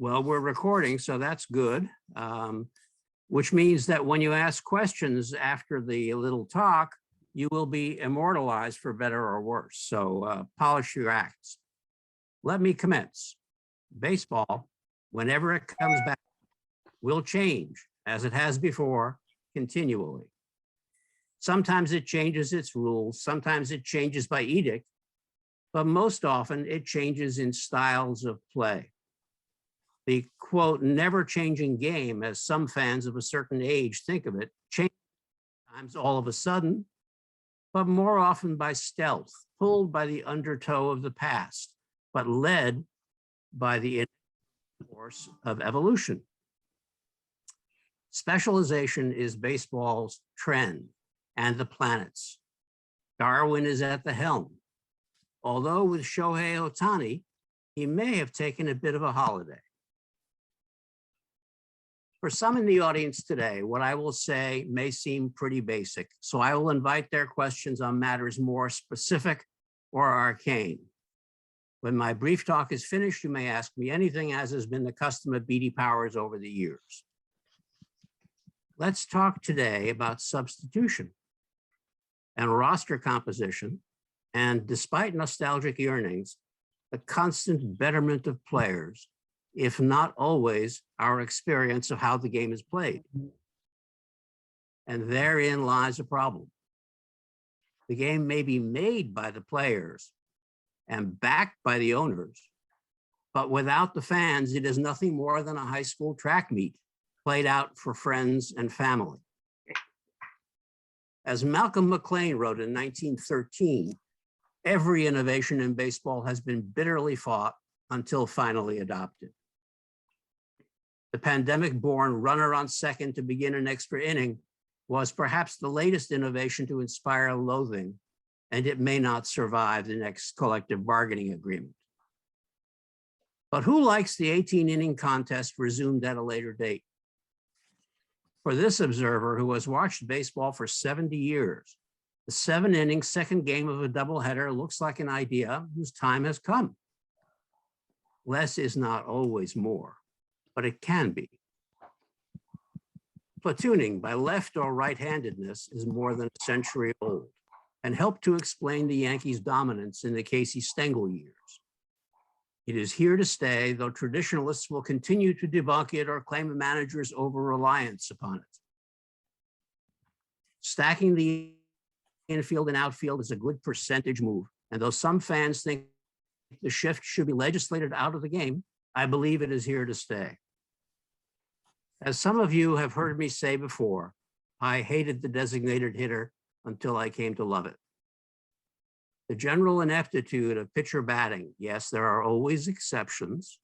Well, we're recording, so that's good. Which means that when you ask questions after the little talk, you will be immortalized for better or worse. So polish your acts. Let me commence. Baseball, whenever it comes back, will change, as it has before, continually. Sometimes it changes its rules, sometimes it changes by edict, but most often it changes in styles of play. The quote, never changing game, as some fans of a certain age think of it, changes sometimes all of a sudden, but more often by stealth, pulled by the undertow of the past, but led by the force of evolution. Specialization is baseball's trend and the planet's. Darwin is at the helm. Although with Shohei Ohtani, he may have taken a bit of a holiday. For some in the audience today, what I will say may seem pretty basic, so I will invite their questions on matters more specific or arcane. When my brief talk is finished, you may ask me anything, as has been the custom of Beattie-Powers over the years. Let's talk today about substitution and roster composition, and despite nostalgic yearnings, the constant betterment of players, if not always our experience of how the game is played. And therein lies a problem. The game may be made by the players and backed by the owners, but without the fans, it is nothing more than a high school track meet played out for friends and family. As Malcolm McLean wrote in 1913, every innovation in baseball has been bitterly fought until finally adopted. The pandemic-born runner on second to begin an extra inning was perhaps the latest innovation to inspire loathing, and it may not survive the next collective bargaining agreement. But who likes the 18-inning contest resumed at a later date? For this observer who has watched baseball for 70 years, the 7-inning second game of a doubleheader looks like an idea whose time has come. Less is not always more, but it can be. Platooning by left or right-handedness is more than a century old and helped to explain the Yankees' dominance in the Casey Stengel years. It is here to stay, though traditionalists will continue to debunk it or claim a manager's over-reliance upon it. Stacking the infield and outfield is a good percentage move, and though some fans think the shift should be legislated out of the game, I believe it is here to stay. As some of you have heard me say before, I hated the designated hitter until I came to love it. The general ineptitude of pitcher batting, yes, there are always exceptions,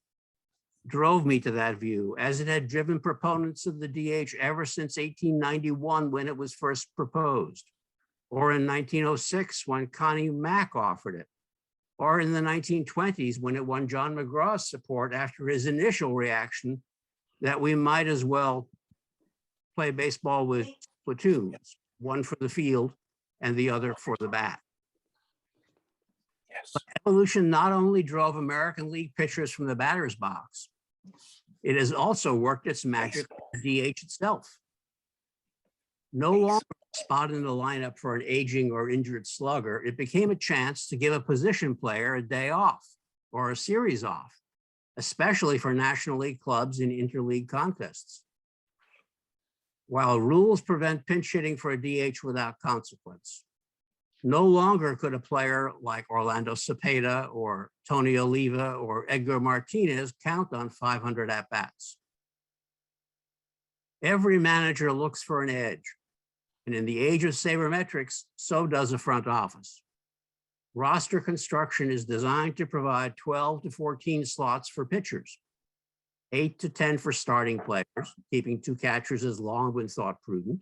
drove me to that view, as it had driven proponents of the DH ever since 1891 when it was first proposed, or in 1906 when Connie Mack offered it, or in the 1920s when it won John McGraw's support after his initial reaction that we might as well play baseball with platoons, one for the field and the other for the bat. Yes. But evolution not only drove American League pitchers from the batter's box, it has also worked its magic on the DH itself. No longer a spot in the lineup for an aging or injured slugger, it became a chance to give a position player a day off or a series off, especially for National League clubs in interleague contests. While rules prevent pinch hitting for a DH without consequence, no longer could a player like Orlando Cepeda or Tony Oliva or Edgar Martinez count on 500 at-bats. Every manager looks for an edge, and in the age of sabermetrics, so does a front office. Roster construction is designed to provide 12 to 14 slots for pitchers, 8 to 10 for starting players, keeping 2 catchers has long been thought prudent,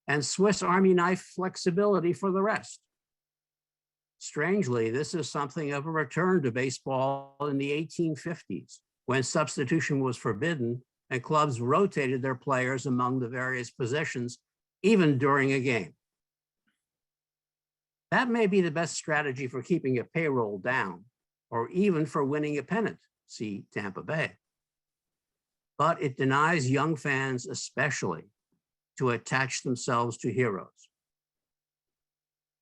and Swiss Army knife flexibility for the rest. Strangely, this is something of a return to baseball in the 1850s, when substitution was forbidden and clubs rotated their players among the various positions, even during a game. That may be the best strategy for keeping a payroll down, or even for winning a pennant, see Tampa Bay. but it denies young fans especially to attach themselves to heroes.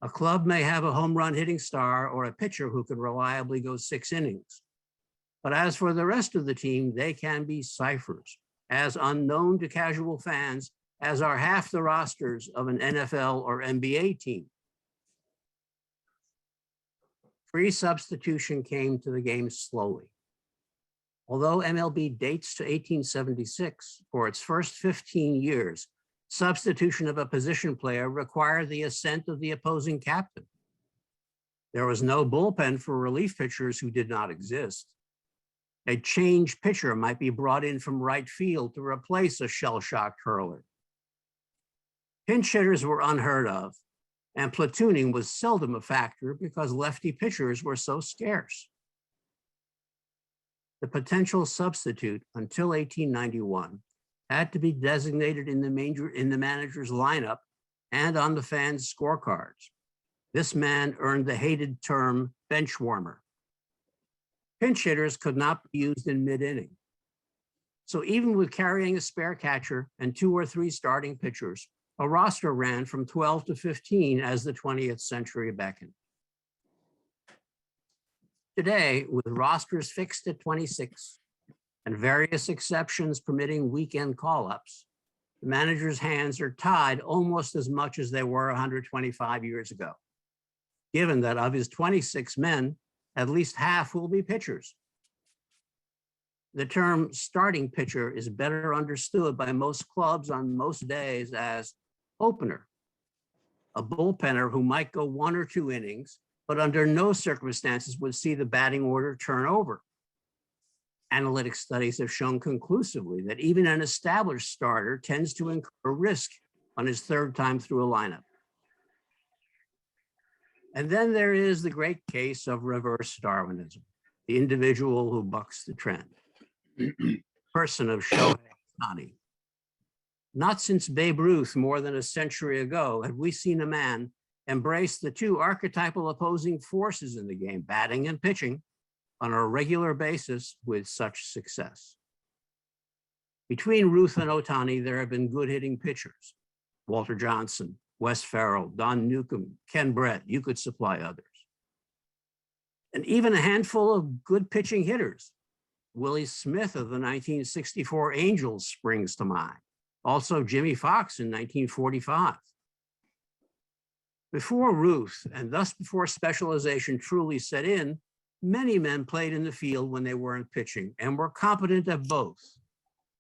A club may have a home run hitting star or a pitcher who can reliably go 6 innings. But as for the rest of the team, they can be ciphers, as unknown to casual fans as are half the rosters of an NFL or NBA team. Free substitution came to the game slowly. Although MLB dates to 1876, for its first 15 years, substitution of a position player required the assent of the opposing captain. There was no bullpen for relief pitchers who did not exist. A change pitcher might be brought in from right field to replace a shell-shocked hurler. Pinch hitters were unheard of, and platooning was seldom a factor because lefty pitchers were so scarce. The potential substitute until 1891 had to be designated in the manager's lineup and on the fans' scorecards. This man earned the hated term bench warmer. Pinch hitters could not be used in mid-inning. So even with carrying a spare catcher and 2 or 3 starting pitchers, a roster ran from 12 to 15 as the 20th century beckoned. Today, with rosters fixed at 26 and various exceptions permitting weekend call-ups, the manager's hands are tied almost as much as they were 125 years ago, given that of his 26 men, at least half will be pitchers. The term starting pitcher is better understood by most clubs on most days as opener, a bullpenner who might go 1 or 2 innings, but under no circumstances would see the batting order turn over. Analytic studies have shown conclusively that even an established starter tends to incur risk on his 3rd time through a lineup. And then there is the great case of reverse Darwinism, the individual who bucks the trend. Person of Shohei Ohtani. Not since Babe Ruth more than a century ago have we seen a man embrace the 2 archetypal opposing forces in the game, batting and pitching, on a regular basis with such success. Between Ruth and Ohtani, there have been good hitting pitchers. Walter Johnson, Wes Farrell, Don Newcomb, Ken Brett, you could supply others. And even a handful of good pitching hitters. Willie Smith of the 1964 Angels springs to mind. Also Jimmy Fox in 1945. Before Ruth, and thus before specialization truly set in, many men played in the field when they weren't pitching and were competent at both.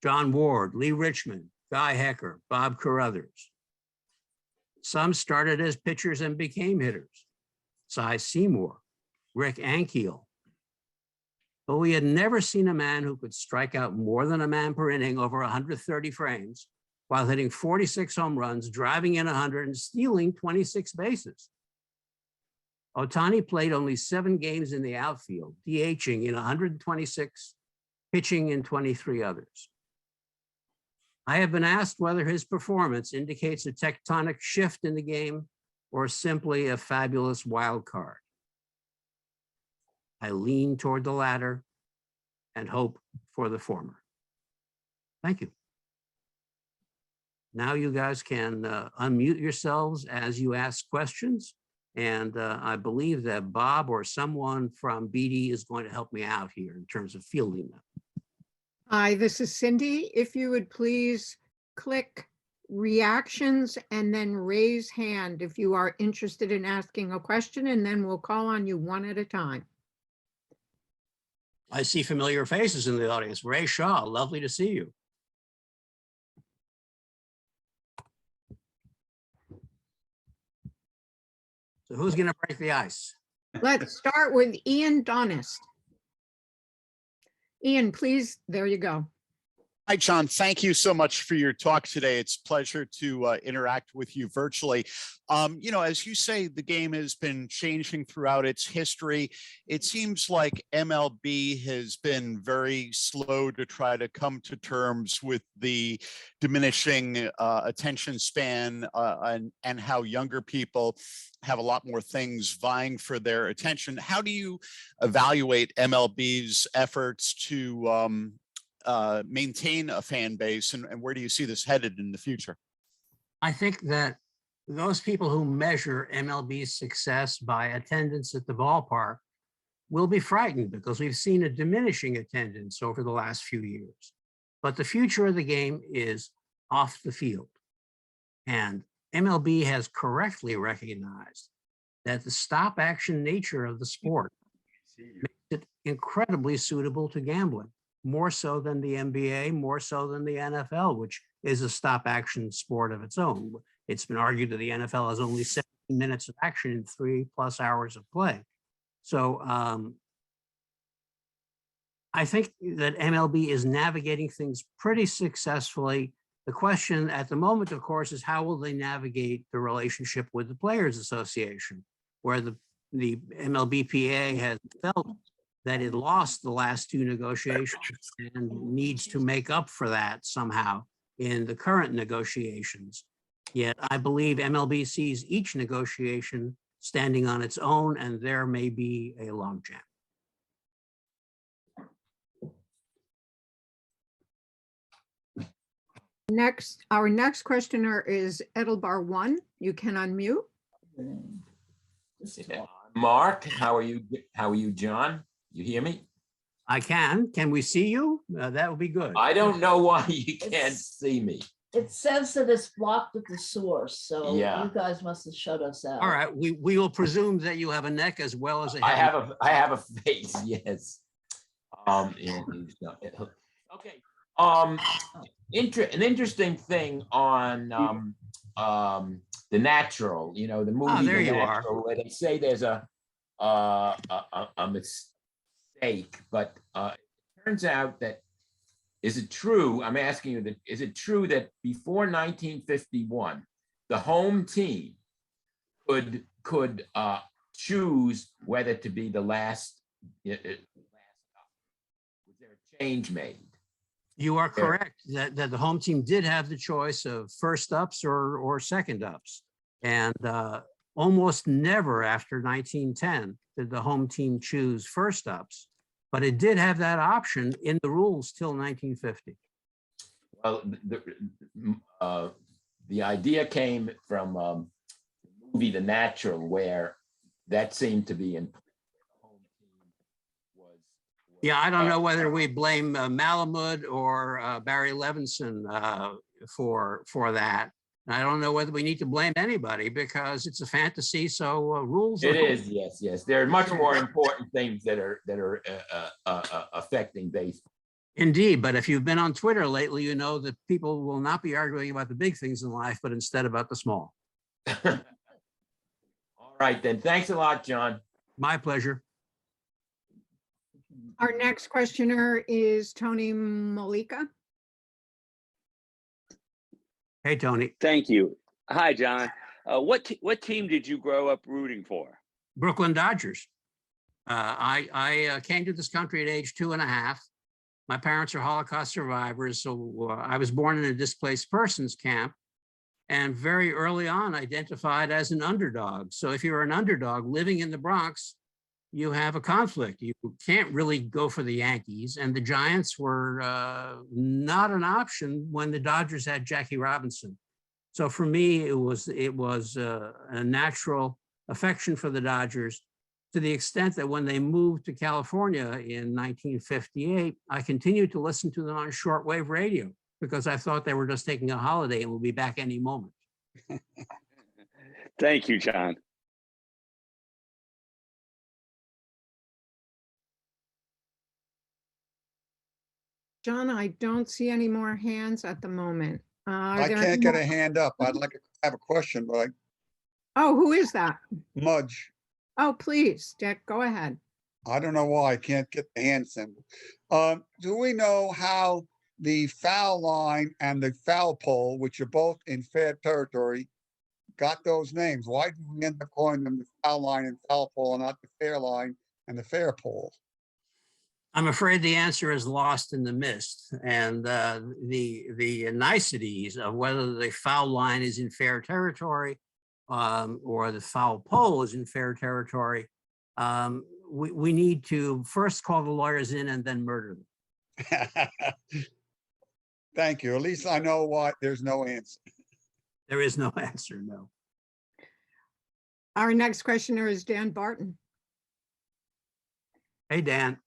John Ward, Lee Richmond, Guy Hecker, Bob Carruthers. Some started as pitchers and became hitters. Cy Seymour, Rick Ankiel. But we had never seen a man who could strike out more than a man per inning over 130 frames while hitting 46 home runs, driving in 100, and stealing 26 bases. Ohtani played only 7 games in the outfield, DHing in 126, pitching in 23 others. I have been asked whether his performance indicates a tectonic shift in the game or simply a fabulous wild card. I lean toward the latter and hope for the former. Thank you. Now you guys can unmute yourselves as you ask questions. And I believe that Bob or someone from Beattie is going to help me out here in terms of fielding them. Hi, this is Cindy. If you would please click reactions and then raise hand if you are interested in asking a question, and then we'll call on you one at a time. I see familiar faces in the audience. Ray Shaw, lovely to see you. So who's going to break the ice? Let's start with Ian Donist. Ian, please, there you go. Hi, John. Thank you so much for your talk today. It's a pleasure to interact with you virtually. As you say, the game has been changing throughout its history. It seems like MLB has been very slow to try to come to terms with the diminishing attention span and how younger people have a lot more things vying for their attention. How do you evaluate MLB's efforts to maintain a fan base, and where do you see this headed in the future? I think that those people who measure MLB's success by attendance at the ballpark will be frightened because we've seen a diminishing attendance over the last few years. But the future of the game is off the field. And MLB has correctly recognized that the stop action nature of the sport makes it incredibly suitable to gambling, more so than the NBA, more so than the NFL, which is a stop action sport of its own. It's been argued that the NFL has only 17 minutes of action in 3+ hours of play. So I think that MLB is navigating things pretty successfully. The question at the moment, of course, is how will they navigate the relationship with the Players Association, where the MLBPA has felt that it lost the last 2 negotiations and needs to make up for that somehow in the current negotiations. Yet I believe MLB sees each negotiation standing on its own, and there may be a logjam. Our next questioner is Edelbar 1. You can unmute. Mark, how are you? How are you, John? You hear me? I can. Can we see you? That would be good. I don't know why you can't see me. It says that it's blocked at the source, so Yeah. you guys must have shut us out. All right. We will presume that you have a neck as well as a I head. have a face, yes. Yeah, okay. An interesting thing on The Natural, you know, the movie there The you are. Natural, where they say there's a mistake, but it turns out that, is it true? I'm asking you that, is it true that before 1951, the home team could choose whether to be the last up? Was there a change made? You are correct that the home team did have the choice of first ups or second ups. And almost never after 1910 did the home team choose first ups, but it did have that option in the rules till 1950. Well, the idea came from the movie The Natural, where that seemed to be in. Yeah, I don't know whether we blame Malamud or Barry Levinson for that. I don't know whether we need to blame anybody because it's a fantasy. So rules. It is, yes. There are much more important things that are affecting baseball. Indeed, but if you've been on Twitter lately, you know that people will not be arguing about the big things in life, but instead about the small. All right, then. Thanks a lot, John. My pleasure. Our next questioner is Tony Malika. Hey, Tony. Thank you. Hi, John. What team did you grow up rooting for? Brooklyn Dodgers. I came to this country at age 2.5. My parents are Holocaust survivors, so I was born in a displaced persons camp and very early on identified as an underdog. So if you're an underdog living in the Bronx, you have a conflict. You can't really go for the Yankees, and the Giants were not an option when the Dodgers had Jackie Robinson. So for me, it was a natural affection for the Dodgers, to the extent that when they moved to California in 1958, I continued to listen to them on shortwave radio because I thought they were just taking a holiday and will be back any moment. Thank you, John. John, I don't see any more hands at the moment. I can't get a hand up. I'd like to have a question, but Oh, who is that? Mudge, Oh, please, Dick, go ahead. I don't know why I can't get the hand symbol. Do we know how the foul line and the foul pole, which are both in fair territory, got those names? Why did we end up calling them the foul line and foul pole and not the fair line and the fair pole? I'm afraid the answer is lost in the mist, and the niceties of whether the foul line is in fair territory or the foul pole is in fair territory, we need to first call the lawyers in and then murder them. Thank you. At least I know why there's no answer. There is no answer, no. Our next questioner is Dan Barton. Hey, Dan,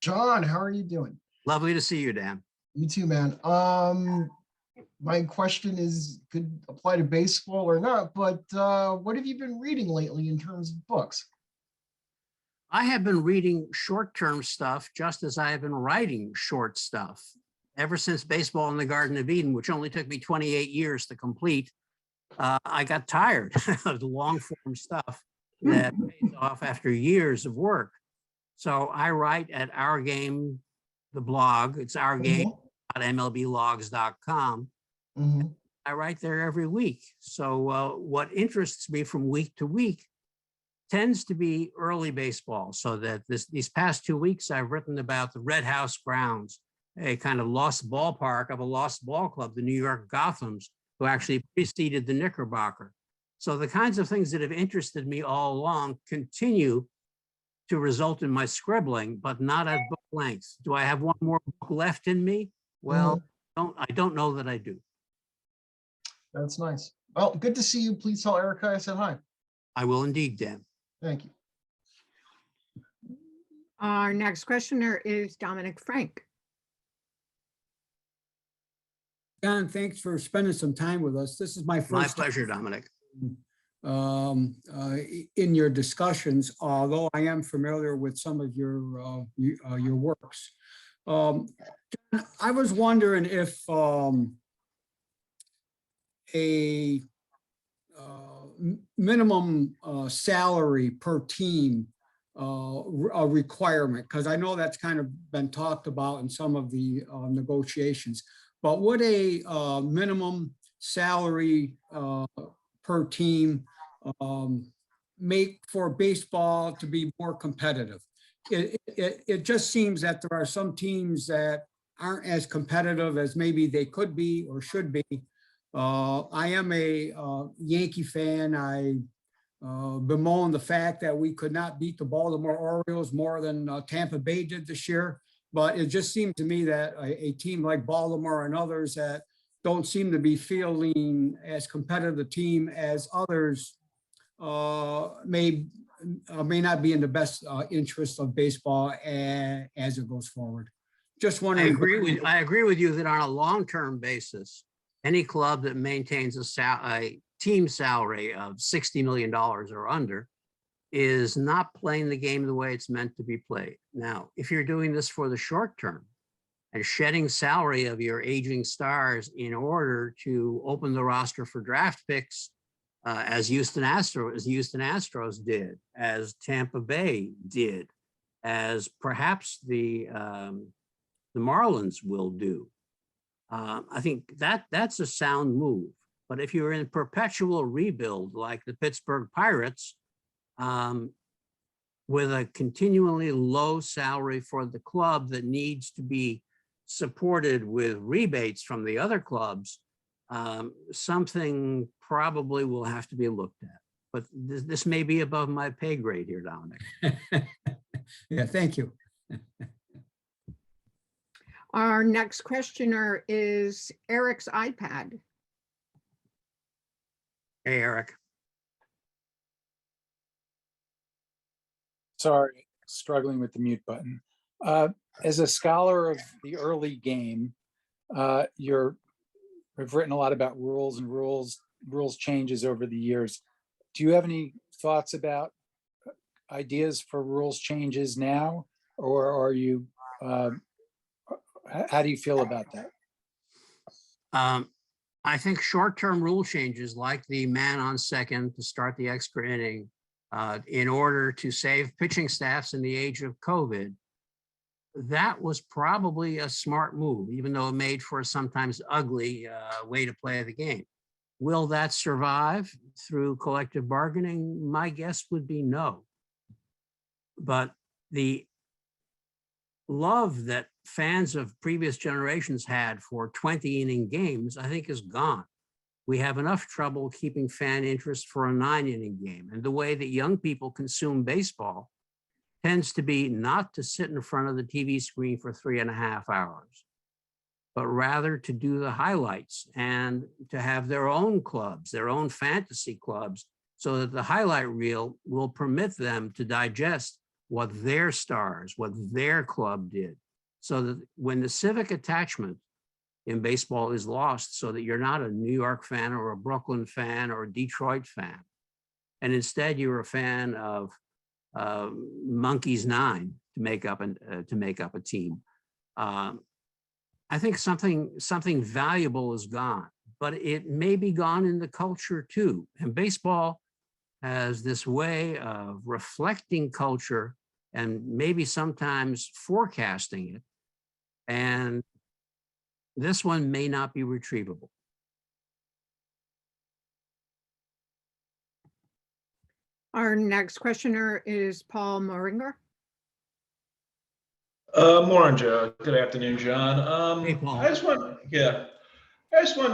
John, how are you doing? lovely to see you, Dan. You too, man. My question is could apply to baseball or not, but what have you been reading lately in terms of books? I have been reading short-term stuff just as I have been writing short stuff. Ever since Baseball in the Garden of Eden, which only took me 28 years to complete, I got tired of the long-form stuff that pays off after years of work. So I write at Our Game, the blog. It's ourgame.mlblogs.com. Mhm. I write there every week. So what interests me from week to week tends to be early baseball. So that these past 2 weeks, I've written about the Red House grounds, a kind of lost ballpark of a lost ball club, the New York Gothams, who actually preceded the Knickerbocker. So the kinds of things that have interested me all along continue to result in my scribbling, but not at book length. Do I have one more book left in me? Well, I don't know that I do. That's nice. Well, good to see you. Please tell Erica I said hi. I will indeed, Dan. Thank you. Our next questioner is Dominic Frank. John, thanks for spending some time with us. This is my My first pleasure, Dominic. time in your discussions, although I am familiar with some of your works. John, I was wondering if a minimum salary per team a requirement, because I know that's kind of been talked about in some of the negotiations. But would a minimum salary per team make for baseball to be more competitive? It just seems that there are some teams that aren't as competitive as maybe they could be or should be. I am a Yankee fan. I bemoan the fact that we could not beat the Baltimore Orioles more than Tampa Bay did this year. But it just seemed to me that a team like Baltimore and others that don't seem to be fielding as competitive a team as others may not be in the best interest of baseball as it goes forward. Just I wondering. agree with you that on a long-term basis, any club that maintains a team salary of $60 million or under is not playing the game the way it's meant to be played. Now, if you're doing this for the short term and shedding salary of your aging stars in order to open the roster for draft picks, as Houston Astros did, as Tampa Bay did, as perhaps the Marlins will do, I think that's a sound move. But if you're in perpetual rebuild like the Pittsburgh Pirates, with a continually low salary for the club that needs to be supported with rebates from the other clubs, something probably will have to be looked at. But this may be above my pay grade here, Dominic. Yeah, thank you. Our next questioner is Eric's iPad. Hey, Eric. Sorry, struggling with the mute button. As a scholar of the early game, you've written a lot about rules and rules changes over the years. Do you have any thoughts about ideas for rules changes now, or are you? How do you feel about that? I think short-term rule changes like the man on second to start the extra inning in order to save pitching staffs in the age of COVID, that was probably a smart move, even though it made for a sometimes ugly way to play the game. Will that survive through collective bargaining? My guess would be no. But the love that fans of previous generations had for 20-inning games, I think, is gone. We have enough trouble keeping fan interest for a 9-inning game. And the way that young people consume baseball tends to be not to sit in front of the TV screen for 3.5 hours, but rather to do the highlights and to have their own clubs, their own fantasy clubs, so that the highlight reel will permit them to digest what their stars, what their club did, so that when the civic attachment in baseball is lost, so that you're not a New York fan or a Brooklyn fan or a Detroit fan, and instead you're a fan of Monkeys 9 to make up a team. I think something valuable is gone, but it may be gone in the culture too. And baseball has this way of reflecting culture and maybe sometimes forecasting it. And this one may not be retrievable. Our next questioner is Paul Moehringer. Morning, Joe. Good afternoon, John. Hey, Paul. I just wanted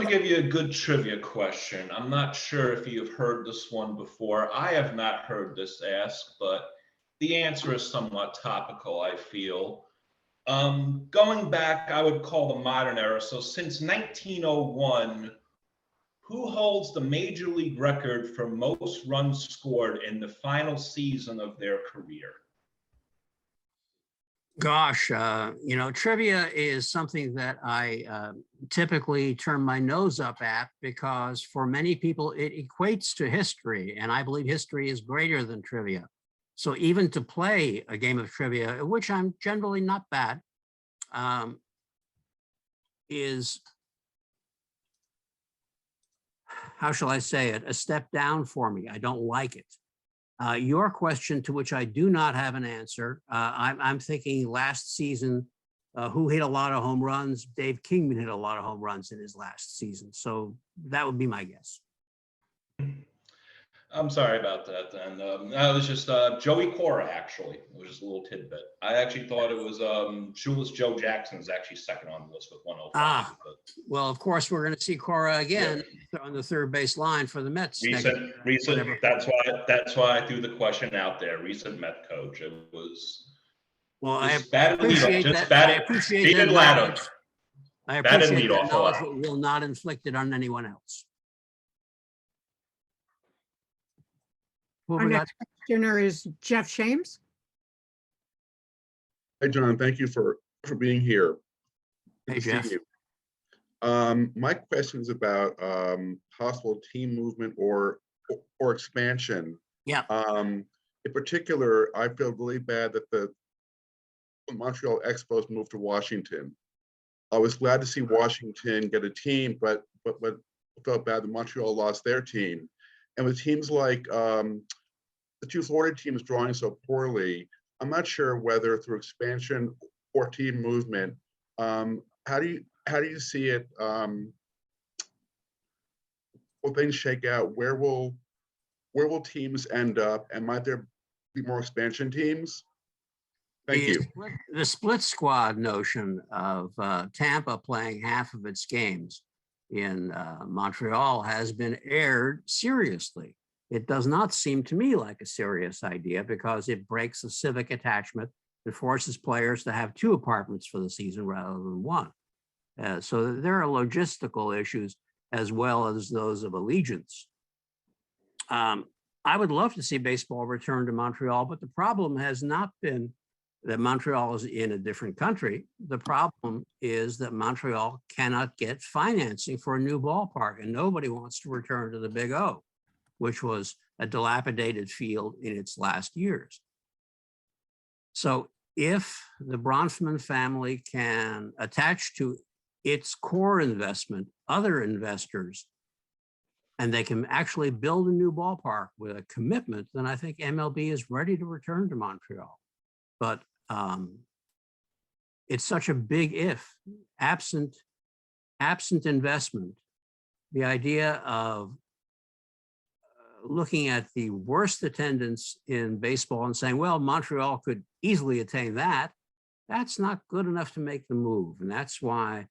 to give you a good trivia question. I'm not sure if you've heard this one before. I have not heard this asked, but the answer is somewhat topical, I feel. Going back, I would call the modern era. So since 1901, who holds the major league record for most runs scored in the final season of their career? Gosh, trivia is something that I typically turn my nose up at, because for many people it equates to history, and I believe history is greater than trivia. So even to play a game of trivia, which I'm generally not bad, is, how shall I say it, a step down for me. I don't like it. Your question, to which I do not have an answer, I'm thinking last season, who hit a lot of home runs? Dave Kingman hit a lot of home runs in his last season. So that would be my guess. I'm sorry about that then. No, it was just Joey Cora, actually. It was just a little tidbit. I actually thought it was Shoeless Joe Jackson is actually second on the list with 105. Well, of course, we're going to see Cora again on the third base line for the Mets. Recent. That's why I threw the question out there. Recent Met coach. It was. Well, I appreciate that. I appreciate that knowledge. I appreciate that knowledge, but will not inflict it on anyone else. Our next questioner is Jeff Shames. Hi, John. Thank you for being here. Hey, Jeff. My question is about possible team movement or expansion. Yeah. In particular, I feel really bad that the Montreal Expos moved to Washington. I was glad to see Washington get a team, but felt bad that Montreal lost their team. And with teams like the two Florida teams drawing so poorly, I'm not sure whether through expansion or team movement, how do you see it? Will things shake out? Where will teams end up? And might there be more expansion teams? Thank you. The split squad notion of Tampa playing half of its games in Montreal has been aired seriously. It does not seem to me like a serious idea, because it breaks the civic attachment and forces players to have 2 apartments for the season rather than 1. So there are logistical issues as well as those of allegiance. I would love to see baseball return to Montreal, but the problem has not been that Montreal is in a different country. The problem is that Montreal cannot get financing for a new ballpark, and nobody wants to return to the Big O, which was a dilapidated field in its last years. So if the Bronfman family can attach to its core investment other investors, and they can actually build a new ballpark with a commitment, then I think MLB is ready to return to Montreal. But it's such a big if. Absent investment, the idea of looking at the worst attendance in baseball and saying, well, Montreal could easily attain that, that's not good enough to make the move. And that's why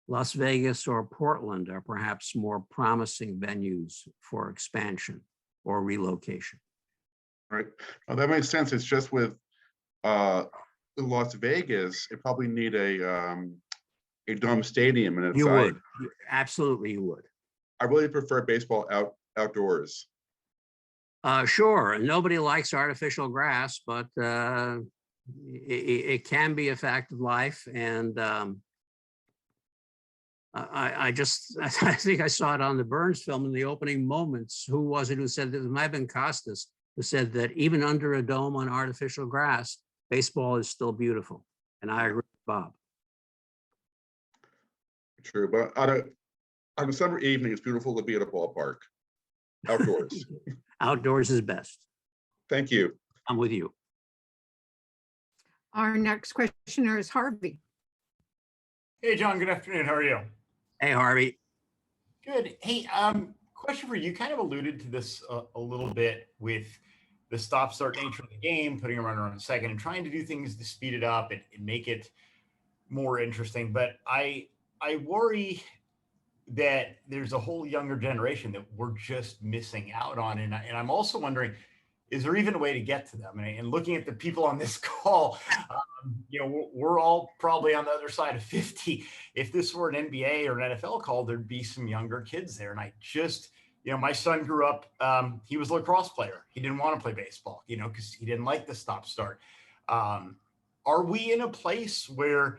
Las Vegas or Portland are perhaps more promising venues for expansion or relocation. Right. Well, that makes sense. It's just with in Las Vegas, it probably need a dome stadium, and You would. Absolutely, you would. I really prefer baseball outdoors. Sure, and nobody likes artificial grass, but it can be a fact of life. And I think I saw it on the Burns film in the opening moments. Who was it who said that? It might have been Costas, who said that even under a dome on artificial grass, baseball is still beautiful. And I agree with Bob. True, but on a summer evening, it's beautiful to be at a ballpark outdoors. Outdoors is best. Thank you. I'm with you. Our next questioner is Harvey. Hey, John, good afternoon. How are you? Hey, Harvey. Good. Hey, question for you. Kind of alluded to this a little bit with the stop-start nature of the game, putting a runner on second and trying to do things to speed it up and make it more interesting. But I worry that there's a whole younger generation that we're just missing out on. And I'm also wondering, is there even a way to get to them? And looking at the people on this call, we're all probably on the other side of 50. If this were an NBA or an NFL call, there'd be some younger kids there. And I just, my son grew up, he was a lacrosse player. He didn't want to play baseball, because he didn't like the stop start. Are we in a place where,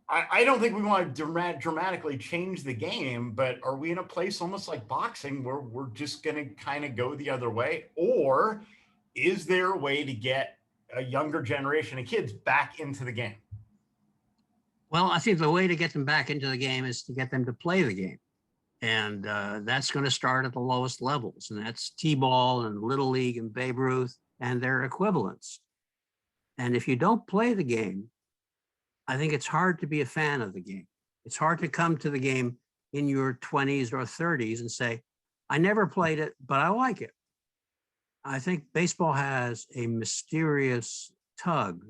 I don't think we want to dramatically change the game, but are we in a place almost like boxing where we're just going to kind of go the other way? Or is there a way to get a younger generation of kids back into the game? Well, I think the way to get them back into the game is to get them to play the game. And that's going to start at the lowest levels. And that's T-ball and Little League and Babe Ruth and their equivalents. And if you don't play the game, I think it's hard to be a fan of the game. It's hard to come to the game in your 20s or 30s and say, I never played it, but I like it. I think baseball has a mysterious tug,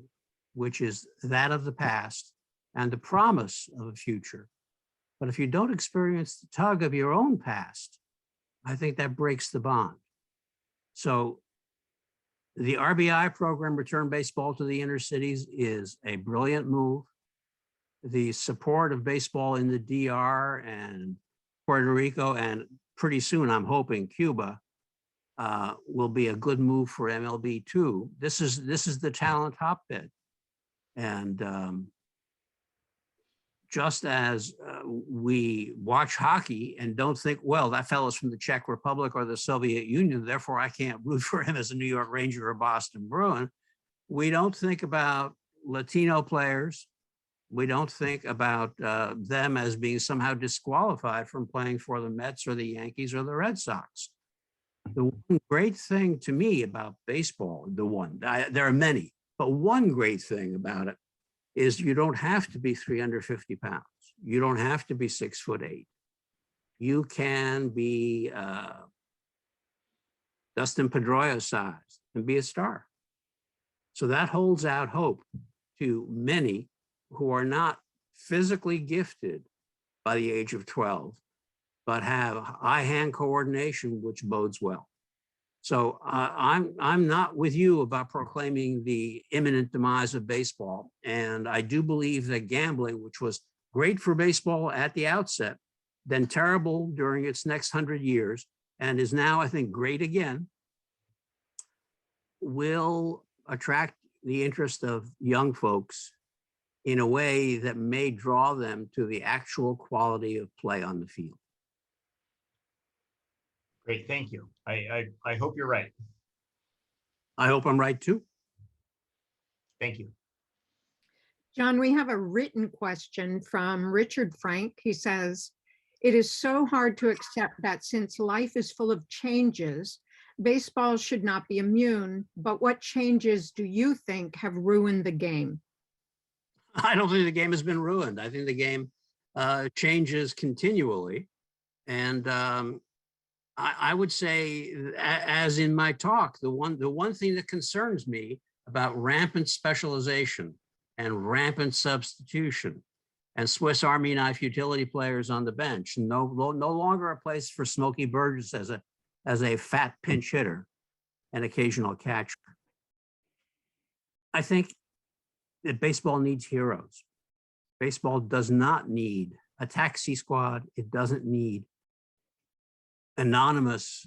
which is that of the past and the promise of a future. But if you don't experience the tug of your own past, I think that breaks the bond. So the RBI program, Return Baseball to the Inner Cities, is a brilliant move. The support of baseball in the DR and Puerto Rico, and pretty soon, I'm hoping, Cuba, will be a good move for MLB too. This is the talent hotbed. And just as we watch hockey and don't think, well, that fellow's from the Czech Republic or the Soviet Union, therefore I can't root for him as a New York Ranger or Boston Bruin, we don't think about Latino players. We don't think about them as being somehow disqualified from playing for the Mets or the Yankees or the Red Sox. The one great thing to me about baseball, there are many, but one great thing about it is you don't have to be 350 pounds. You don't have to be 6'8". You can be Dustin Pedroia size and be a star. So that holds out hope to many who are not physically gifted by the age of 12, but have eye-hand coordination, which bodes well. So I'm not with you about proclaiming the imminent demise of baseball. And I do believe that gambling, which was great for baseball at the outset, then terrible during its next 100 years, and is now, I think, great again, will attract the interest of young folks in a way that may draw them to the actual quality of play on the field. Great, thank you. I hope you're right. I hope I'm right too. Thank you. John, we have a written question from Richard Frank. He says, it is so hard to accept that since life is full of changes, baseball should not be immune, but what changes do you think have ruined the game? I don't think the game has been ruined. I think the game changes continually. And I would say, as in my talk, the one thing that concerns me about rampant specialization and rampant substitution and Swiss Army knife utility players on the bench, no longer a place for Smokey Burgess as a fat pinch hitter and occasional catcher. I think that baseball needs heroes. Baseball does not need a taxi squad. It doesn't need anonymous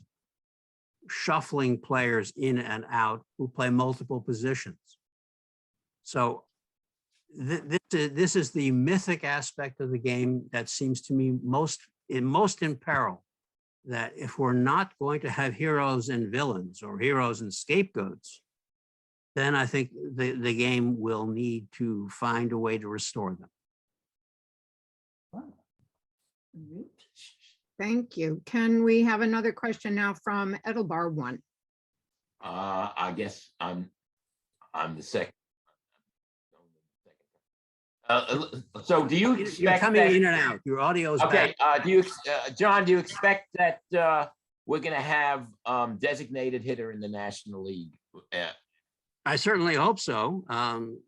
shuffling players in and out who play multiple positions. So this is the mythic aspect of the game that seems to me most in peril, that if we're not going to have heroes and villains or heroes and scapegoats, then I think the game will need to find a way to restore them. Thank you. Can we have another question now from Edelbar 1? I guess I'm the second. So do you expect You're coming that, in and out. Your audio is okay, bad. John, do you expect that we're going to have designated hitter in the National League? I certainly hope so.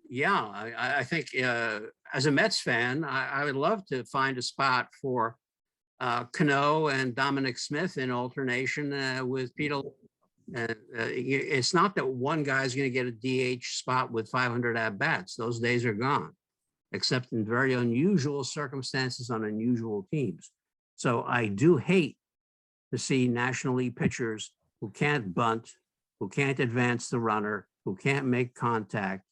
Yeah, I think as a Mets fan, I would love to find a spot for Cano and Dominic Smith in alternation with Peter. It's not that one guy's going to get a DH spot with 500 at-bats. Those days are gone, except in very unusual circumstances on unusual teams. So I do hate to see National League pitchers who can't bunt, who can't advance the runner, who can't make contact,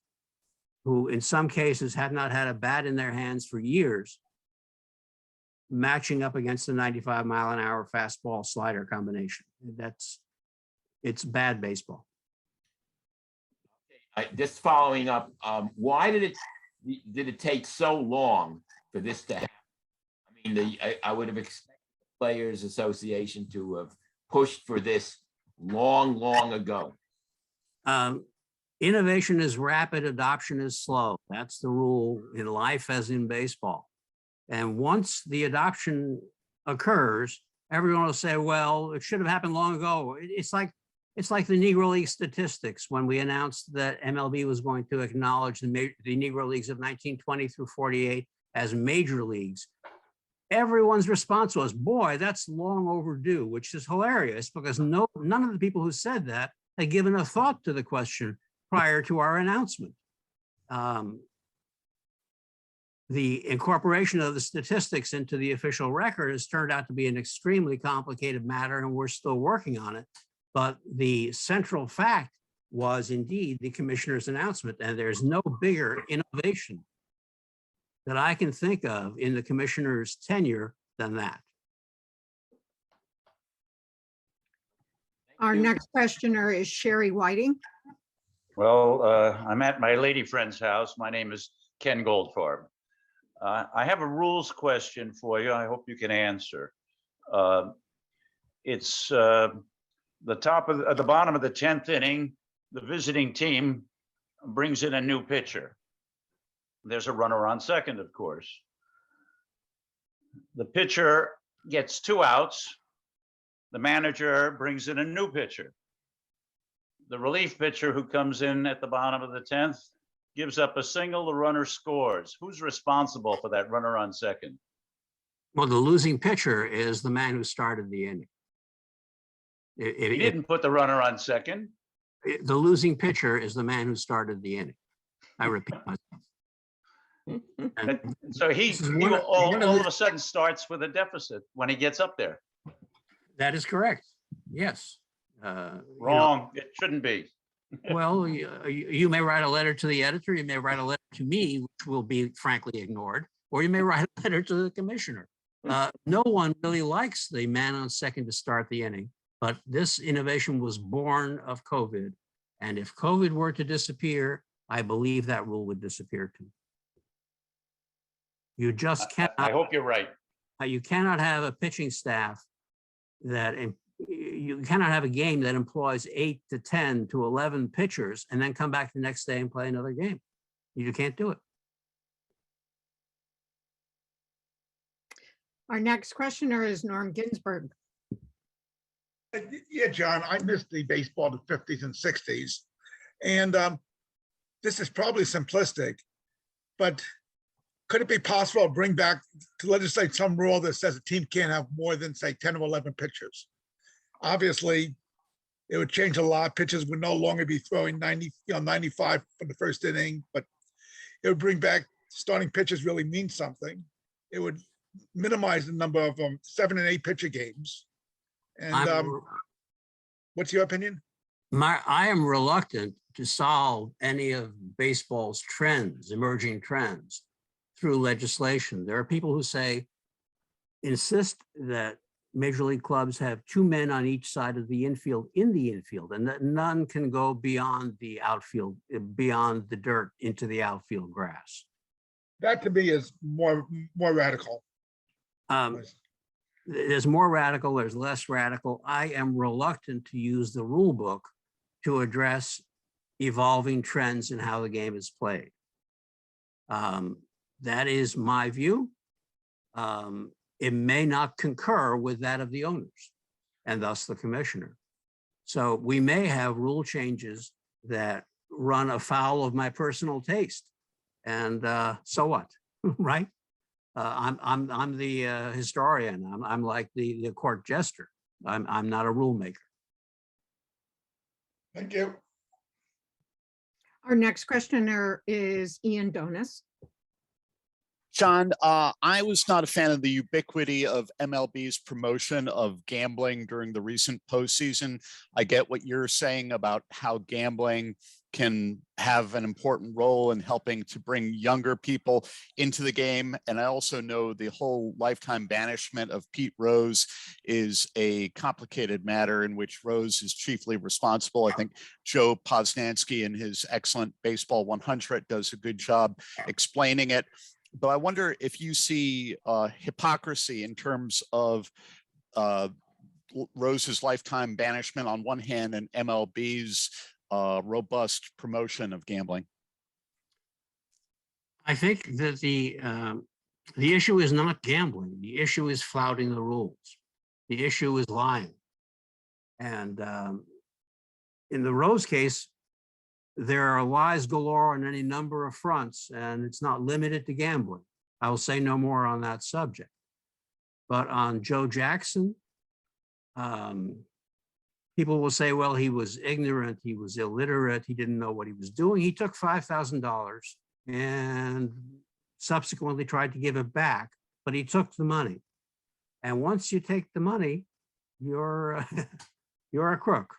who in some cases have not had a bat in their hands for years, matching up against the 95-mile-an-hour fastball slider combination. It's bad baseball. Just following up, why did it take so long for this to happen? I mean, I would have expected the Players Association to have pushed for this long ago. Innovation is rapid, adoption is slow. That's the rule in life as in baseball. And once the adoption occurs, everyone will say, well, it should have happened long ago. It's like the Negro League statistics when we announced that MLB was going to acknowledge the Negro Leagues of 1920 through 48 as major leagues. Everyone's response was, boy, that's long overdue, which is hilarious because none of the people who said that had given a thought to the question prior to our announcement. The incorporation of the statistics into the official record has turned out to be an extremely complicated matter, and we're still working on it. But the central fact was indeed the commissioner's announcement, and there's no bigger innovation that I can think of in the commissioner's tenure than that. Our next questioner is Sherry Whiting. Well, I'm at my lady friend's house. My name is Ken Goldfarb. I have a rules question for you. I hope you can answer. It's the bottom of the 10th inning. The visiting team brings in a new pitcher. There's a runner on second, of course. The pitcher gets 2 outs. The manager brings in a new pitcher. The relief pitcher who comes in at the bottom of the 10th gives up a single, the runner scores. Who's responsible for that runner on second? Well, the losing pitcher is the man who started the inning. He didn't put the runner on second. The losing pitcher is the man who started the inning. I repeat myself. So he all of a sudden starts with a deficit when he gets up there. That is correct. Yes. Wrong. It shouldn't be. Well, you may write a letter to the editor. You may write a letter to me, which will be frankly ignored, or you may write a letter to the commissioner. No one really likes the man on second to start the inning, but this innovation was born of COVID. And if COVID were to disappear, I believe that rule would disappear too. You just cannot. I hope you're right. You cannot have a pitching staff that you cannot have a game that employs 8 to 10 to 11 pitchers and then come back the next day and play another game. You can't do it. Our next questioner is Norm Ginsburg. Yeah, John, I missed the baseball of the 50s and 60s. And this is probably simplistic, but could it be possible to bring back, to legislate some rule that says a team can't have more than, say, 10 or 11 pitchers? Obviously, It would change a lot. Pitchers would no longer be throwing 95 for the first inning, but it would bring back starting pitchers really mean something. It would minimize the number of 7 and 8 pitcher games. And what's your opinion? I am reluctant to solve any of baseball's trends, emerging trends, through legislation. There are people who insist that major league clubs have 2 men on each side of the infield in the infield, and that none can go beyond the outfield, beyond the dirt into the outfield grass. That to me is more radical. There's more radical, there's less radical. I am reluctant to use the rule book to address evolving trends in how the game is played. That is my view. It may not concur with that of the owners and thus the commissioner. So we may have rule changes that run afoul of my personal taste. And so what, right? I'm the historian. I'm like the court jester. I'm not a rule maker. Thank you. Our next questioner is Ian Donis. John, I was not a fan of the ubiquity of MLB's promotion of gambling during the recent postseason. I get what you're saying about how gambling can have an important role in helping to bring younger people into the game. And I also know the whole lifetime banishment of Pete Rose is a complicated matter in which Rose is chiefly responsible. I think Joe Posnanski in his excellent Baseball 100 does a good job explaining it. But I wonder if you see hypocrisy in terms of Rose's lifetime banishment on one hand and MLB's robust promotion of gambling. I think that the issue is not gambling. The issue is flouting the rules. The issue is lying. And in the Rose case, there are lies galore on any number of fronts, and it's not limited to gambling. I will say no more on that subject. But on Joe Jackson, people will say, well, he was ignorant, he was illiterate, he didn't know what he was doing. He took $5,000 and subsequently tried to give it back, but he took the money. And once you take the money, you're a crook.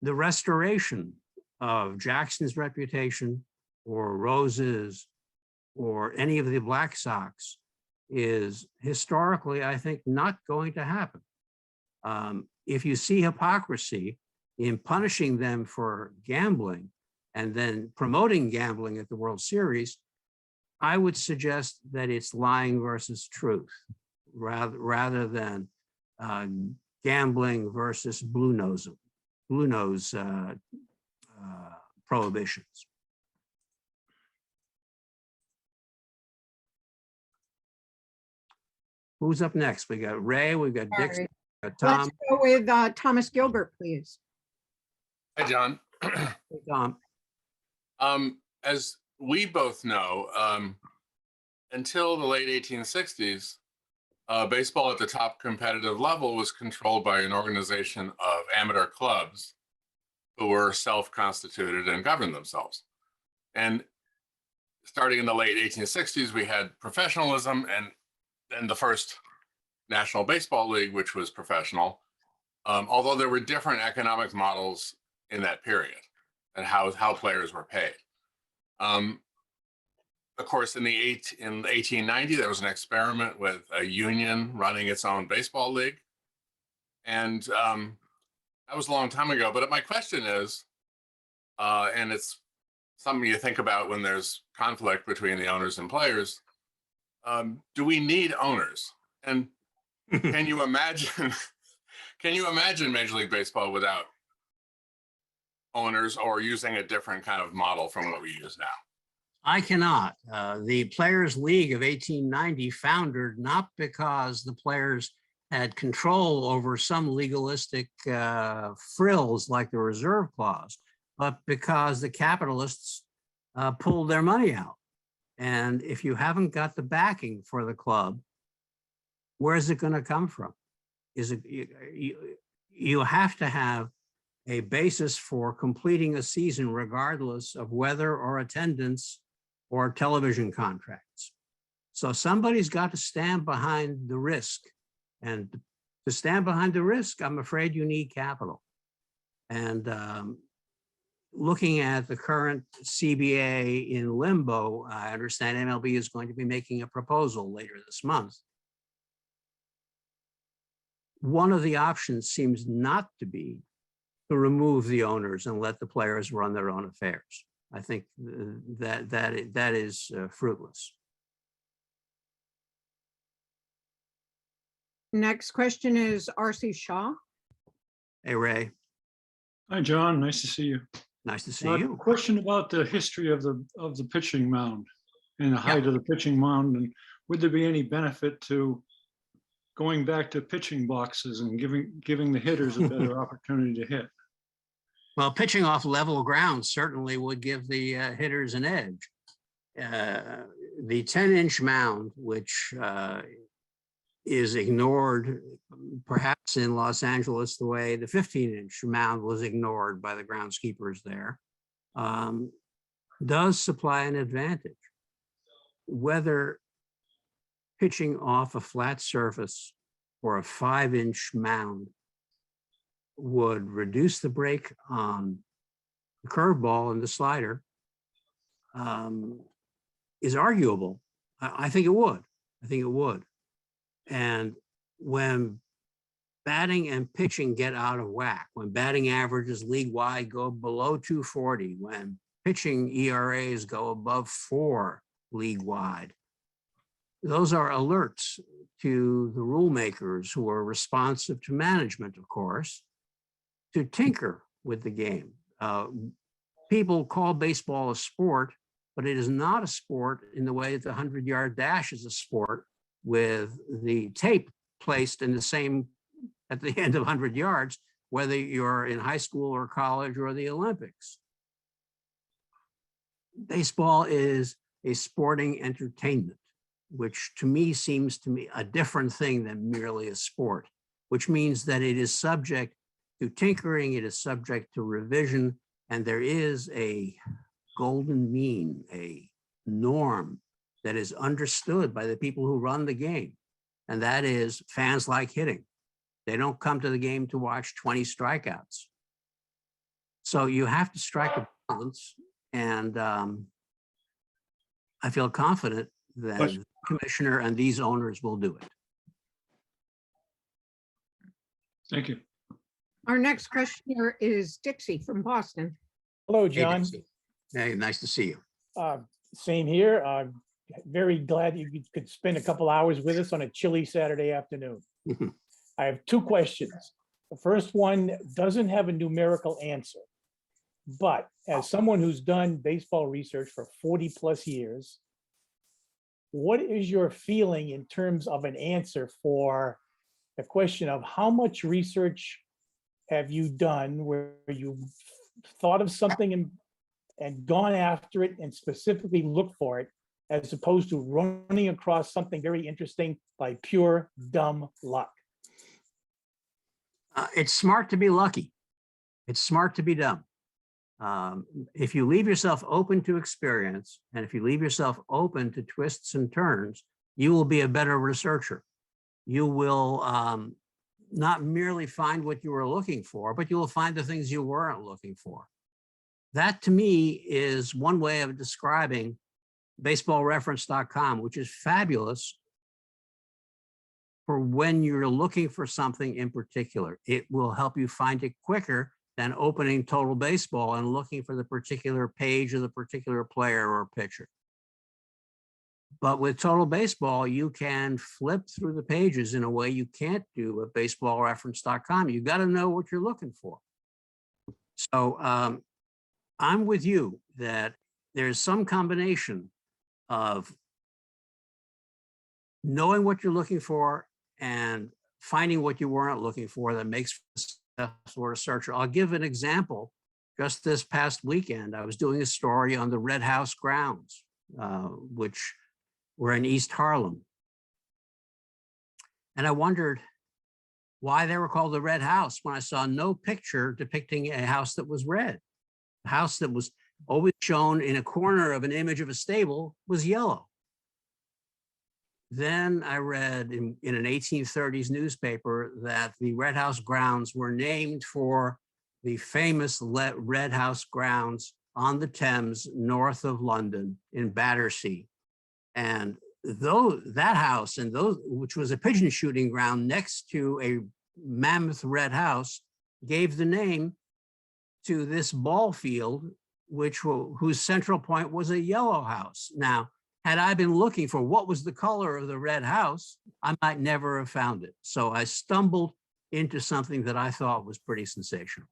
The restoration of Jackson's reputation or Rose's or any of the Black Sox is historically, I think, not going to happen. If you see hypocrisy in punishing them for gambling and then promoting gambling at the World Series, I would suggest that it's lying versus truth rather than gambling versus blue nose prohibitions. Who's up next? We got Ray, we've got Dick, Right. we got Tom. Let's go with Thomas Gilbert, please. Hi, John. Tom. As we both know, until the late 1860s, baseball at the top competitive level was controlled by an organization of amateur clubs who were self-constituted and governed themselves. And starting in the late 1860s, we had professionalism, and then the first National Baseball League, which was professional, although there were different economic models in that period and how players were paid. Of course, in 1890, there was an experiment with a union running its own baseball league. And that was a long time ago. But my question is, and it's something you think about when there's conflict between the owners and players, do we need owners? And can you imagine Major League Baseball without owners or using a different kind of model from what we use now? I cannot. The Players League of 1890 foundered not because the players had control over some legalistic frills like the reserve clause, but because the capitalists pulled their money out. And if you haven't got the backing for the club, where is it going to come from? is you have to have a basis for completing a season regardless of weather or attendance or television contracts. So somebody's got to stand behind the risk. And to stand behind the risk, I'm afraid you need capital. And looking at the current CBA in limbo, I understand MLB is going to be making a proposal later this month. One of the options seems not to be to remove the owners and let the players run their own affairs. I think that is fruitless. Next question is R.C. Shaw. Hey, Ray. Hi, John. Nice to see you. Nice to see you. Question about the history of the pitching mound and the height of the pitching mound, and would there be any benefit to going back to pitching boxes and giving the hitters a better opportunity to hit? Well, pitching off level ground certainly would give the hitters an edge. The 10-inch mound, which is ignored perhaps in Los Angeles the way the 15-inch mound was ignored by the groundskeepers there, does supply an advantage. Whether pitching off a flat surface or a 5-inch mound would reduce the break on the curveball and the slider is arguable. I think it would. I think it would. And when batting and pitching get out of whack, when batting averages league-wide go below 240, when pitching ERAs go above 4 league-wide, those are alerts to the rule makers, who are responsive to management, of course, to tinker with the game. People call baseball a sport, but it is not a sport in the way that the 100-yard dash is a sport, with the tape placed in the same at the end of 100 yards, whether you're in high school or college or the Olympics. Baseball is a sporting entertainment, which to me seems to me a different thing than merely a sport, which means that it is subject to tinkering, it is subject to revision, and there is a golden mean, a norm that is understood by the people who run the game. And that is, fans like hitting. They don't come to the game to watch 20 strikeouts. So you have to strike a balance. And I feel confident that the commissioner and these owners will do it. Thank you. Our next questioner is Dixie from Boston. Hello, Hey, John. Dixie. Hey, nice to see you. Same here. I'm very glad you could spend a couple hours with us on a chilly Saturday afternoon. I have two questions. The first one doesn't have a numerical answer, but as someone who's done baseball research for 40 plus years, what is your feeling in terms of an answer for the question of how much research have you done where you thought of something and gone after it and specifically looked for it, as opposed to running across something very interesting by pure dumb luck? It's smart to be lucky. It's smart to be dumb. If you leave yourself open to experience, and if you leave yourself open to twists and turns, you will be a better researcher. You will not merely find what you were looking for, but you will find the things you weren't looking for. That to me is one way of describing baseballreference.com, which is fabulous for when you're looking for something in particular. It will help you find it quicker than opening Total Baseball and looking for the particular page of the particular player or pitcher. But with Total Baseball, you can flip through the pages in a way you can't do at baseballreference.com. You got to know what you're looking for. So I'm with you that there's some combination of knowing what you're looking for and finding what you weren't looking for that makes a successful researcher. I'll give an example. Just this past weekend, I was doing a story on the Red House grounds, which were in East Harlem. And I wondered, why they were called the Red House when I saw no picture depicting a house that was red. The house that was always shown in a corner of an image of a stable was yellow. Then I read in an 1830s newspaper that the Red House grounds were named for the famous Red House grounds on the Thames north of London in Battersea. And though that house and those, which was a pigeon shooting ground next to a mammoth red house, gave the name to this ball field, whose central point was a yellow house. Now, had I been looking for what was the color of the red house, I might never have found it. So I stumbled into something that I thought was pretty sensational.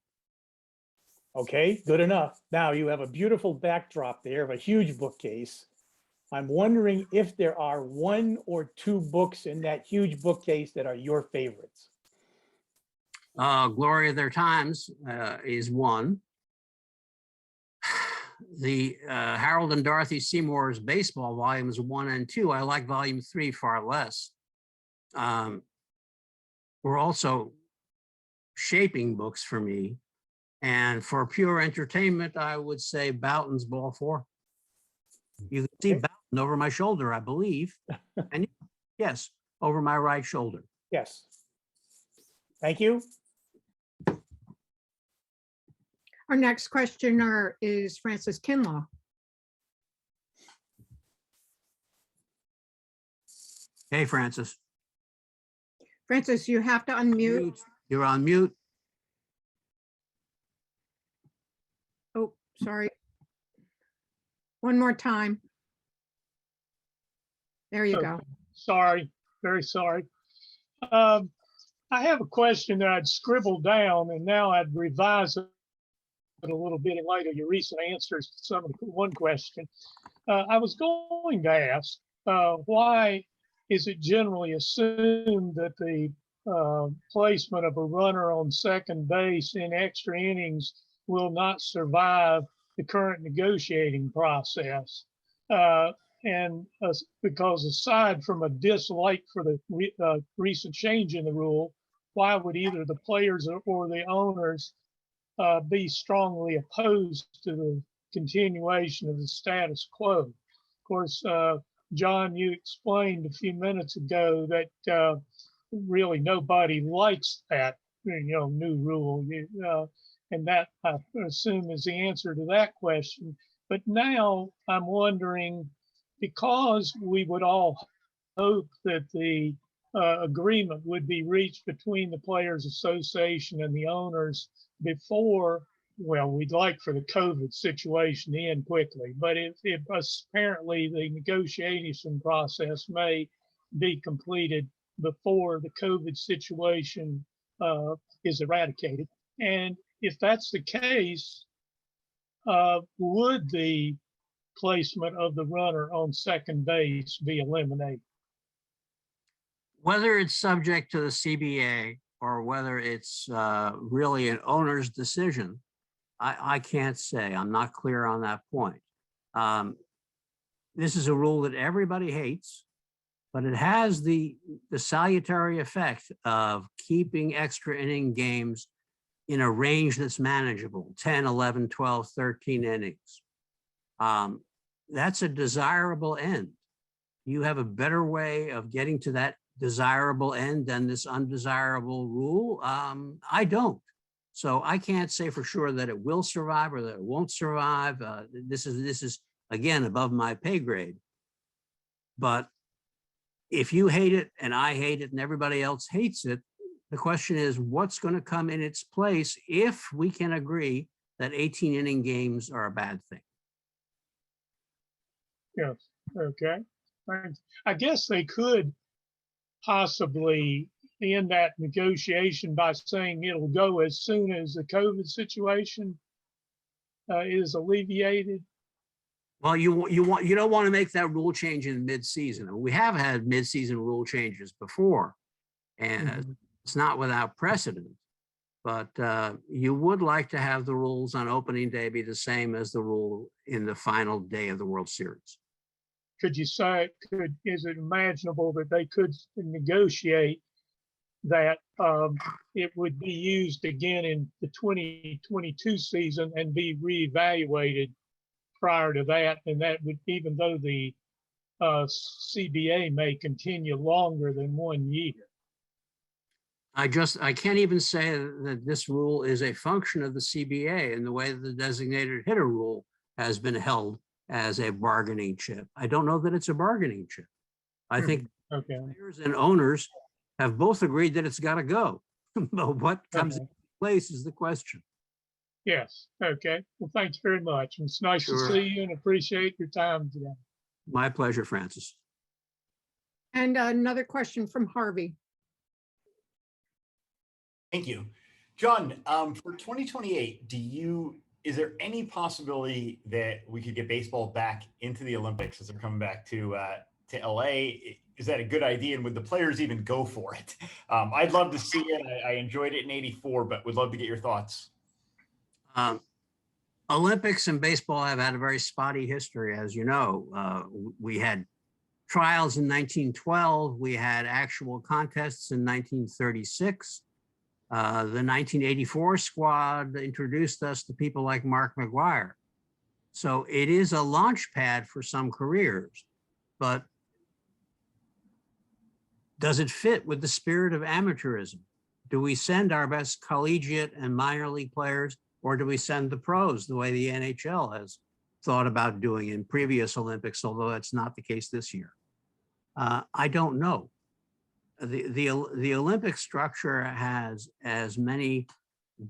Okay, good enough. Now you have a beautiful backdrop there of a huge bookcase. I'm wondering if there are one or two books in that huge bookcase that are your favorites. Glory of Their Times is one. The Harold and Dorothy Seymour's baseball volumes 1 and 2. I like volume 3 far less. Were also shaping books for me. And for pure entertainment, I would say Boughton's Ball 4. You can see Boughton over my shoulder, I believe. And yes, over my right shoulder. Yes. Thank you. Our next questioner is Francis Kinlaw. Hey, Francis. Francis, you have to unmute. You're on mute. Oh, sorry. One more time. There you go. Sorry, very sorry. I have a question that I'd scribbled down and now I'd revise it a little bit in light of your recent answers to some of one question. I was going to ask, why is it generally assumed that the placement of a runner on second base in extra innings will not survive the current negotiating process? Because aside from a dislike for the recent change in the rule, why would either the players or the owners be strongly opposed to the continuation of the status quo? Of course, John, you explained a few minutes ago that really nobody likes that new rule, and that I assume is the answer to that question. But now I'm wondering, because we would all hope that the agreement would be reached between the Players Association and the owners before, well, we'd like for the COVID situation to end quickly, but if apparently the negotiation process may be completed before the COVID situation is eradicated. And if that's the case, would the placement of the runner on second base be eliminated? Whether it's subject to the CBA or whether it's really an owner's decision, I can't say. I'm not clear on that point. This is a rule that everybody hates, but it has the salutary effect of keeping extra inning games in a range that's manageable, 10, 11, 12, 13 innings. That's a desirable end. You have a better way of getting to that desirable end than this undesirable rule? I don't. So I can't say for sure that it will survive or that it won't survive. This is again above my pay grade. But if you hate it and I hate it and everybody else hates it, the question is what's going to come in its place if we can agree that 18 inning games are a bad thing. Yes. Okay. Thanks. I guess they could possibly end that negotiation by saying it'll go as soon as the COVID situation is alleviated. Well, you don't want to make that rule change in mid-season. We have had mid-season rule changes before, and it's not without precedent. But you would like to have the rules on opening day be the same as the rule in the final day of the World Series. Could you say, is it imaginable that they could negotiate that it would be used again in the 2022 season and be reevaluated prior to that. And that would, even though the CBA may continue longer than 1 year. I can't even say that this rule is a function of the CBA in the way that the designated hitter rule has been held as a bargaining chip. I don't know that it's a bargaining chip. I think players and owners have both agreed that it's got to go. But what comes in place is the question. Yes. Okay. Well, thanks very much. It's nice to see you and appreciate your time today. My pleasure, Francis. And another question from Harvey. Thank you. John, for 2028, is there any possibility that we could get baseball back into the Olympics as they're coming back to LA? Is that a good idea? And would the players even go for it? I'd love to see it. I enjoyed it in '84, but would love to get your thoughts. Olympics and baseball have had a very spotty history, as you know. We had trials in 1912. We had actual contests in 1936. The 1984 squad introduced us to people like Mark McGuire. So it is a launch pad for some careers, but does it fit with the spirit of amateurism? Do we send our best collegiate and minor league players, or do we send the pros the way the NHL has thought about doing in previous Olympics, although that's not the case this year? I don't know. The Olympic structure has as many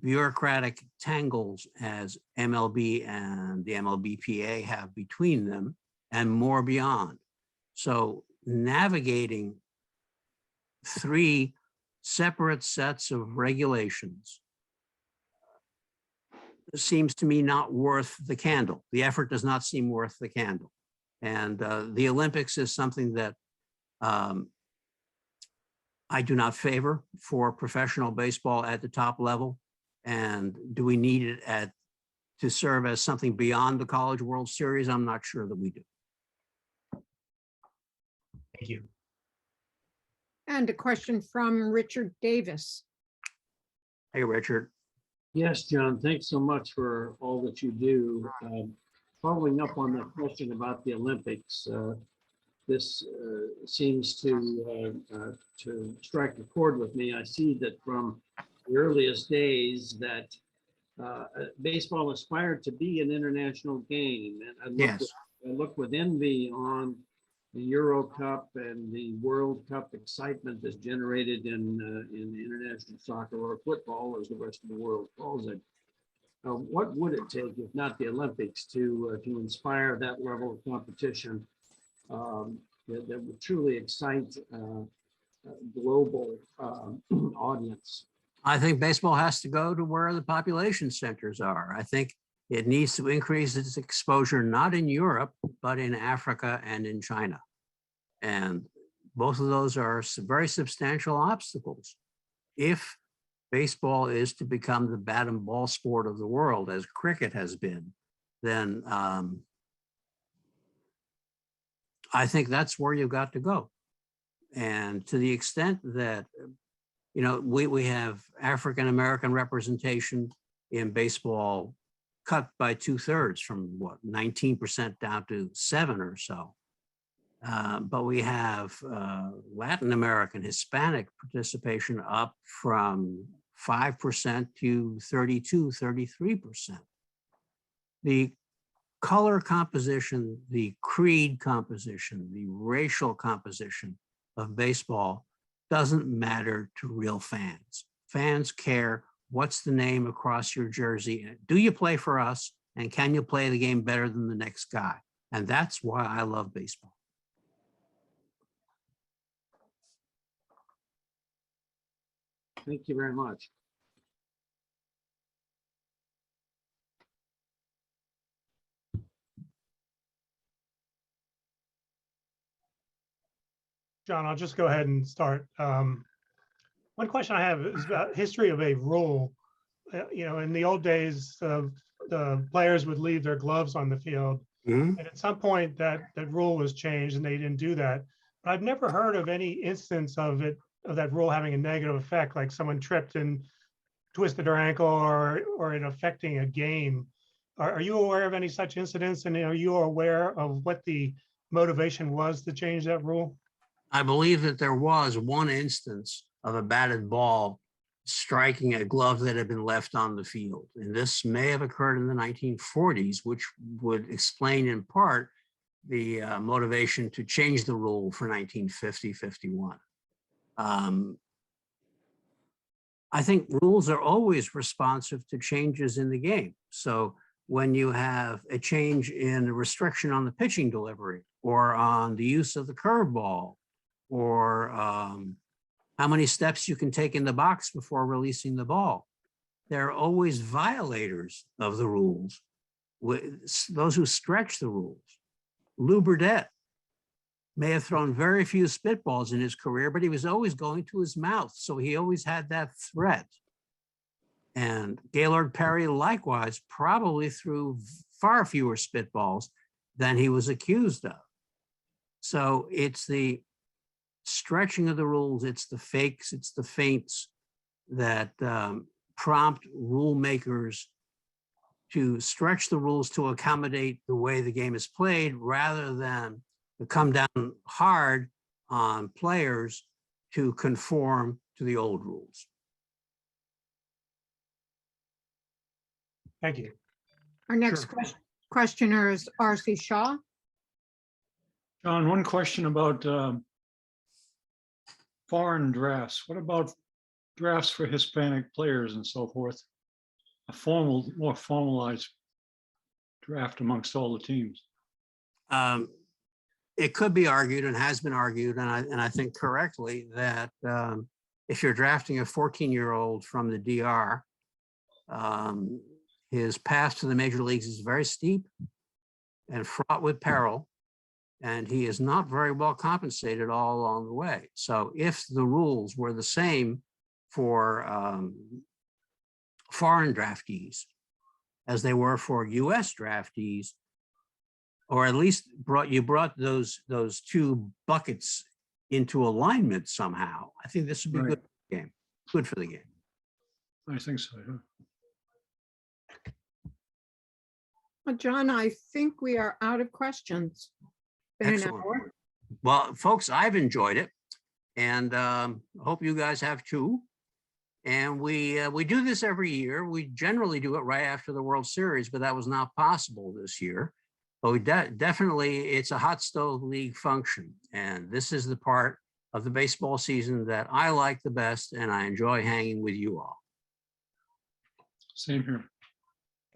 bureaucratic tangles as MLB and the MLBPA have between them, and more beyond. So navigating 3 separate sets of regulations seems to me not worth the candle. The effort does not seem worth the candle. And the Olympics is something that I do not favor for professional baseball at the top level. And do we need it to serve as something beyond the College World Series? I'm not sure that we do. Thank you. And a question from Richard Davis. Hey, Richard. Yes, John, thanks so much for all that you do. Following up on that question about the Olympics, this seems to strike a chord with me. I see that from the earliest days that baseball aspired to be an international game. And I look with envy on the Euro Cup and the World Cup excitement that's generated in international soccer, or football, as the rest of the world calls it. What would it take, if not the Olympics, to inspire that level of competition that would truly excite global audience? I think baseball has to go to where the population centers are. I think it needs to increase its exposure, not in Europe, but in Africa and in China. And both of those are very substantial obstacles. If baseball is to become the bat and ball sport of the world, as cricket has been, then I think that's where you've got to go. And to the extent that, you know, we have African-American representation in baseball cut by 2/3 from what, 19% down to 7 or so. But we have Latin American, Hispanic participation up from 5% to 32, 33%. The color composition, the creed composition, the racial composition of baseball doesn't matter to real fans. Fans care what's the name across your jersey. Do you play for us? And can you play the game better than the next guy? And that's why I love baseball. Thank you very much. John, I'll just go ahead and start. One question I have is about history of a rule. You know, in the old days, the players would leave their gloves on the field. And at some point that rule was changed and they didn't do that. But I've never heard of any instance of it of that rule having a negative effect, like someone tripped and twisted their ankle or it affecting a game. Are you aware of any such incidents, and are you aware of what the motivation was to change that rule? I believe that there was one instance of a batted ball striking a glove that had been left on the field. And this may have occurred in the 1940s, which would explain in part the motivation to change the rule for 1950-51. I think rules are always responsive to changes in the game. So when you have a change in the restriction on the pitching delivery or on the use of the curveball or how many steps you can take in the box before releasing the ball, there are always violators of the rules, those who stretch the rules. Lou Burdett may have thrown very few spitballs in his career, but he was always going to his mouth. So he always had that threat. And Gaylord Perry likewise probably threw far fewer spitballs than he was accused of. So it's the stretching of the rules, it's the fakes, it's the feints that prompt rule makers to stretch the rules to accommodate the way the game is played rather than to come down hard on players to conform to the old rules. Thank you. Our next questioner is R.C. Shaw. John, one question about foreign drafts. What about drafts for Hispanic players and so forth? A more formalized draft amongst all the teams. It could be argued and has been argued, and I think correctly, that if you're drafting a 14-year-old from the DR, his path to the major leagues is very steep and fraught with peril, and he is not very well compensated all along the way. So if the rules were the same for foreign draftees as they were for US draftees, or at least you brought those two buckets into alignment somehow, I think this would be good for the game. Good for the game. I think so. Yeah. Well, John, I think we are out of questions. Been an Excellent. hour. Well, folks, I've enjoyed it, and hope you guys have too. And we do this every year. We generally do it right after the World Series, but that was not possible this year. But we definitely, it's a hot stove league function. And this is the part of the baseball season that I like the best, and I enjoy hanging with you all. Same here.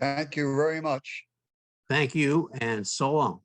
Thank you very much. Thank you, and so long.